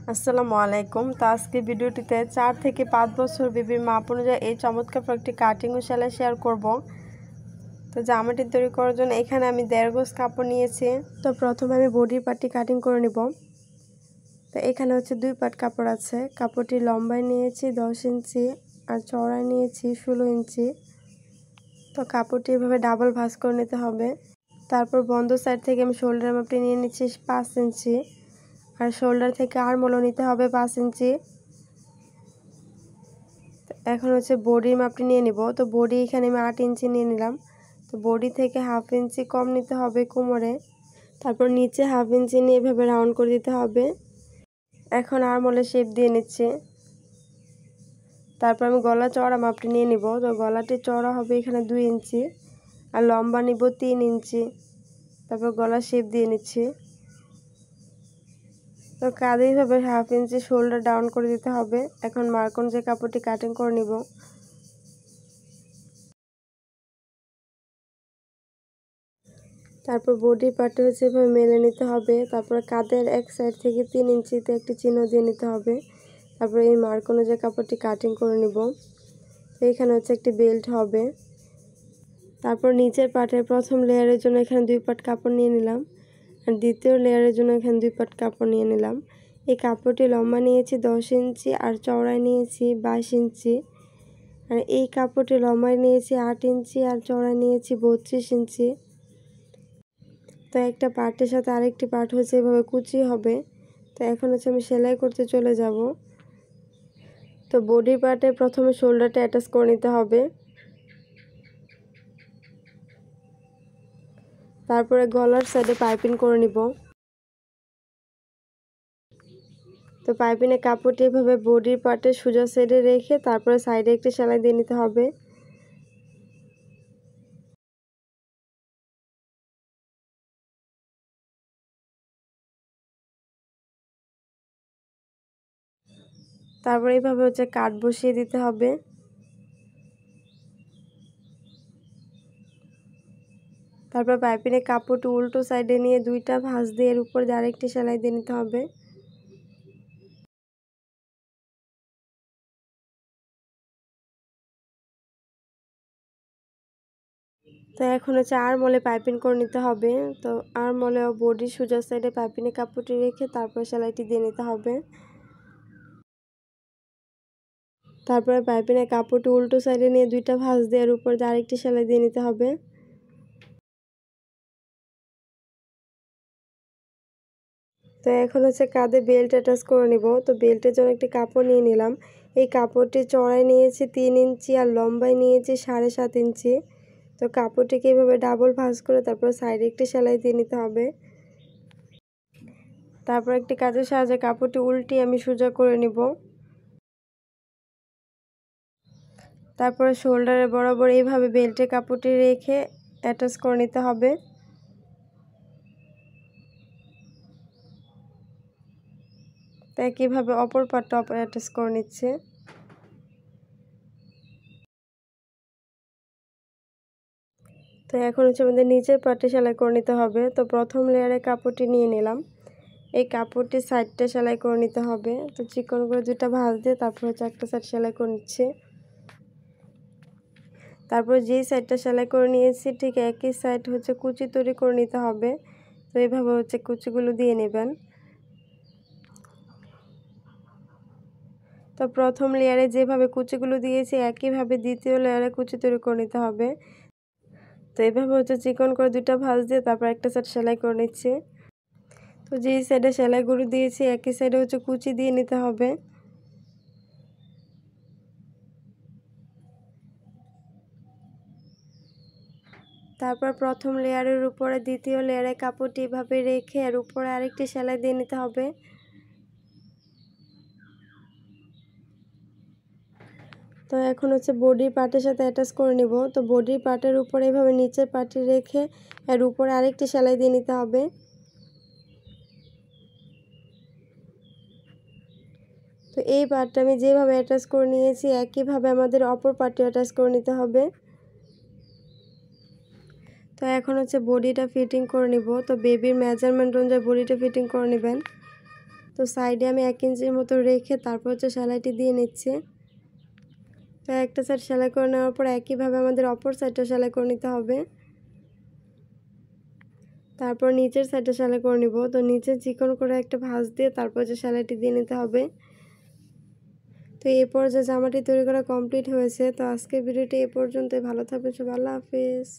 আসসালামু আলাইকুম। তো আজকে ভিডিওটিতে 4 থেকে 5 বছর বেবির মাপ অনুযায়ী এই চমৎকার একটি কাটিং ও সেলাই শেয়ার করব। তো জামাটি তৈরি করার জন্য এখানে আমি 1.5 গজ কাপড় নিয়েছি। তো প্রথমে আমি বডির পার্টটি কাটিং করে নিব। তো এখানে হচ্ছে 2 পার্ট কাপড় আছে। কাপড়টি লম্বায় নিয়েছি 10 ইঞ্চি আর চওড়ায় নিয়েছি 16 ইঞ্চি। তো কাপড়টি এভাবে ডাবল ভাঁজ করে নিতে হবে। তারপর বন্ধ সাইড থেকে আমি শোল্ডার মাপটি নিয়ে নিচ্ছি 5 ইঞ্চি আর শোল্ডার থেকে আর্মহোলও নিতে হবে 5 ইঞ্চি। এখন হচ্ছে বডির মাপটি নিয়ে নিব। তো বডি এখানে আমি 8 ইঞ্চি নিয়ে নিলাম। তো বডি থেকে হাফ ইঞ্চি কম নিতে হবে কোমরে। তারপর নিচে হাফ ইঞ্চি নিয়ে এভাবে রাউন্ড করে দিতে হবে। এখন আর্মহোলের শেপ দিয়ে নিচ্ছি। তারপর আমি গলা চওড়া মাপটি নিয়ে নিব। তো গলাটি চওড়া হবে এখানে 2 ইঞ্চি আর লম্বা নিব 3 ইঞ্চি। তারপর গলার শেপ দিয়ে নিচ্ছি। তো কাঁধে এইভাবে হাফ ইঞ্চি শোল্ডার ডাউন করে দিতে হবে। এখন মার্ক অনুযায়ী কাপড়টি কাটিং করে নিব। তারপর বডি পার্টে হচ্ছে এভাবে মেলে নিতে হবে। তারপর কাঁধের এক সাইড থেকে 3 ইঞ্চিতে একটি চিহ্ন দিয়ে নিতে হবে। তারপর এই মার্ক অনুযায়ী কাপড়টি কাটিং করে নিব। তো এখানে হচ্ছে একটি বেল্ট হবে। তারপর নিচের পার্টের প্রথম লেয়ারের জন্য এখানে 2 পার্ট কাপড় নিয়ে নিলাম আর দ্বিতীয় লেয়ারের জন্য এখানে 2 পার্ট কাপড় নিয়ে নিলাম। এই কাপড়টি লম্বা নিয়েছি 10 ইঞ্চি আর চওড়ায় নিয়েছি 22 ইঞ্চি আর এই কাপড়টি লম্বায় নিয়েছি 8 ইঞ্চি আর চওড়ায় নিয়েছি 32 ইঞ্চি। তো একটা পার্টের সাথে আরেকটি পার্ট হচ্ছে এভাবে কুচি হবে। তো এখন হচ্ছে আমি সেলাই করতে চলে যাব। তো বডি পার্টে প্রথমে শোল্ডারটা অ্যাটাচ করে নিতে হবে। তারপরে গলার সাইডে পাইপিং করে নিব। তো পাইপিংয়ে কাপড়টি এভাবে বডির পার্টে সোজা সাইডে রেখে তারপরে সাইডে একটি সেলাই দিয়ে নিতে হবে। তারপরে এইভাবে হচ্ছে কাট বসিয়ে দিতে হবে। তারপর পাইপিংয়ে কাপড়টি উল্টো সাইডে নিয়ে 2টা ভাঁজ দিয়ে এর উপর আরেকটি সেলাই দিয়ে নিতে হবে। তো এখন হচ্ছে আর্মহোলে পাইপিং করে নিতে হবে। তো আর্মহোলে ও বডি সোজা সাইডে পাইপিংয়ে কাপড়টি রেখে তারপর সেলাইটি দিয়ে নিতে হবে। তারপরে পাইপিংয়ে কাপড়টি উল্টো সাইডে নিয়ে 2টা ভাঁজ দিয়ে এর উপর আরেকটি সেলাই দিয়ে নিতে হবে। তো এখন হচ্ছে কাঁধে বেল্ট অ্যাটাচ করে নিব। তো বেল্টের জন্য একটি কাপড় নিয়ে নিলাম। এই কাপড়টি চওড়ায় নিয়েছি 3 ইঞ্চি আর লম্বায় নিয়েছি 7.5 ইঞ্চি। তো কাপড়টিকে এভাবে ডাবল ভাঁজ করে তারপর সাইডে একটি সেলাই দিয়ে নিতে হবে। তারপর একটি কাঁচের সাহায্যে কাপড়টি উল্টিয়ে আমি সোজা করে নিব। তারপরে শোল্ডারের বরাবর এইভাবে বেল্টে কাপড়টি রেখে অ্যাটাচ করে নিতে হবে। তো একইভাবে অপর পার্টটা অ্যাটাচ করে নিচ্ছে। তো এখন হচ্ছে আমাদের নিচের পার্টে সেলাই করে নিতে হবে। তো প্রথম লেয়ারে কাপড়টি নিয়ে নিলাম। এই কাপড়টি সাইডটা সেলাই করে নিতে হবে। তো চিকন করে 2টা ভাঁজ দিয়ে তারপর হচ্ছে একটা সাইড সেলাই করে নিচ্ছি। তারপর যেই সাইডটা সেলাই করে নিয়েছি ঠিক একই সাইড হচ্ছে কুচি তৈরি করে নিতে হবে। তো এইভাবে হচ্ছে কুচিগুলো দিয়ে নেবেন। তো প্রথম লেয়ারে যেভাবে কুচিগুলো দিয়েছি একইভাবে দ্বিতীয় লেয়ারে কুচি তৈরি করে নিতে হবে। তো এইভাবে হচ্ছে চিকন করে 2টা ভাঁজ দিয়ে তারপর একটা সাইড সেলাই করে নিচ্ছি। তো যেই সাইডে সেলাইগুলো দিয়েছি একই সাইডে হচ্ছে কুচি দিয়ে নিতে হবে। তারপর প্রথম লেয়ারের উপরে দ্বিতীয় লেয়ারে কাপড়টি এভাবে রেখে এর উপরে আরেকটি সেলাই দিয়ে নিতে হবে। তো এখন হচ্ছে বডির পার্টের সাথে অ্যাটাচ করে নিব। তো বডির পার্টের উপরে এভাবে নিচের পার্টটি রেখে এর উপরে আরেকটি সেলাই দিয়ে নিতে হবে। তো এই পার্টটা আমি যেভাবে অ্যাটাচ করে নিয়েছি একইভাবে আমাদের অপর পার্টটি অ্যাটাচ করে নিতে হবে। তো এখন হচ্ছে বডিটা ফিটিং করে নিব। তো বেবির মেজারমেন্ট অনুযায়ী বডিটা ফিটিং করে নেবেন। তো তো সাইডে আমি 1 ইঞ্চির মতো রেখে তারপর হচ্ছে সেলাইটি দিয়ে নিচ্ছি। তো একটা সাইড সেলাই করে নেওয়ার পর একইভাবে আমাদের অপর সাইডটা সেলাই করে নিতে হবে। তারপর নিচের সাইডটা সেলাই করে নিব। তো নিচে চিকন করে একটা ভাঁজ দিয়ে তারপর হচ্ছে সেলাইটি দিয়ে নিতে হবে। তো এই পর্যায়ে জামাটি তৈরি করা কমপ্লিট হয়েছে। তো আজকের ভিডিওটি এ পর্যন্তই। ভালো থাকবেন সবাই। আল্লাহ হাফেজ।